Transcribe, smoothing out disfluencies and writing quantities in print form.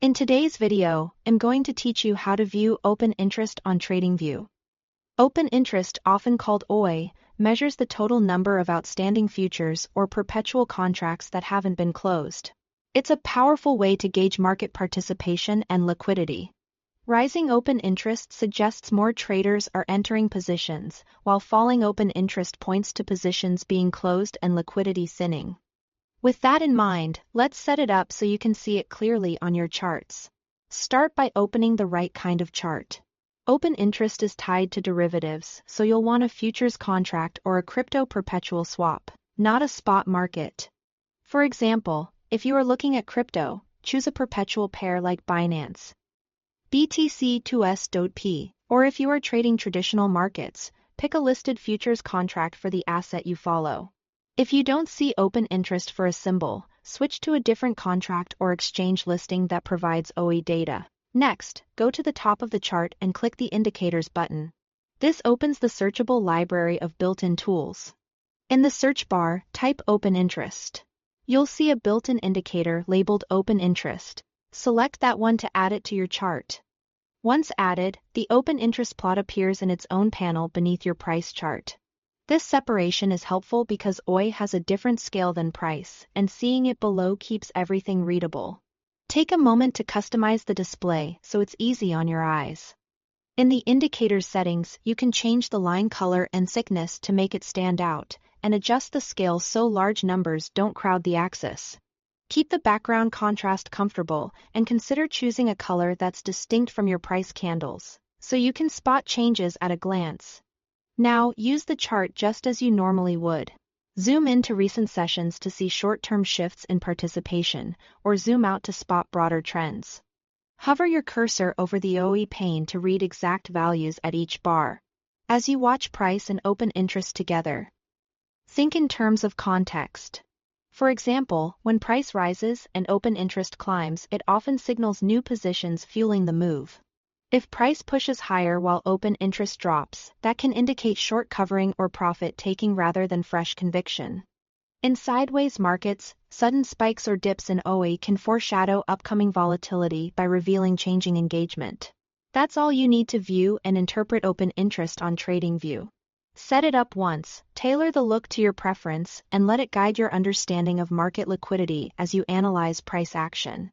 In today's video, I'm going to teach you how to view open interest on Tradingview. Open interest, often called OI, measures the total number of outstanding futures or perpetual contracts that haven't been closed. It's a powerful way to gauge market participation and liquidity. Rising open interest suggests more traders are entering positions, while falling open interest points to positions being closed and liquidity thinning. With that in mind, let's set it up so you can see it clearly on your charts. Start by opening the right kind of chart. Open interest is tied to derivatives, so you'll want a futures contract or a crypto perpetual swap, not a spot market. For example, if you are looking at crypto, choose a perpetual pair like Binance BTC2S.P, or if you are trading traditional markets, pick a listed futures contract for the asset you follow. If you don't see open interest for a symbol, switch to a different contract or exchange listing that provides OI data. Next, go to the top of the chart and click the Indicators button. This opens the searchable library of built-in tools. In the search bar, type Open Interest. You'll see a built-in indicator labeled Open Interest. Select that one to add it to your chart. Once added, the open interest plot appears in its own panel beneath your price chart. This separation is helpful because OI has a different scale than price, and seeing it below keeps everything readable. Take a moment to customize the display so it's easy on your eyes. In the Indicators settings, you can change the line color and thickness to make it stand out, and adjust the scale so large numbers don't crowd the axis. Keep the background contrast comfortable, and consider choosing a color that's distinct from your price candles, so you can spot changes at a glance. Now, use the chart just as you normally would. Zoom into recent sessions to see short-term shifts in participation, or zoom out to spot broader trends. Hover your cursor over the OI pane to read exact values at each bar. As you watch price and open interest together, think in terms of context. For example, when price rises and open interest climbs, it often signals new positions fueling the move. If price pushes higher while open interest drops, that can indicate short covering or profit taking rather than fresh conviction. In sideways markets, sudden spikes or dips in OI can foreshadow upcoming volatility by revealing changing engagement. That's all you need to view and interpret open interest on Tradingview. Set it up once, tailor the look to your preference, and let it guide your understanding of market liquidity as you analyze price action.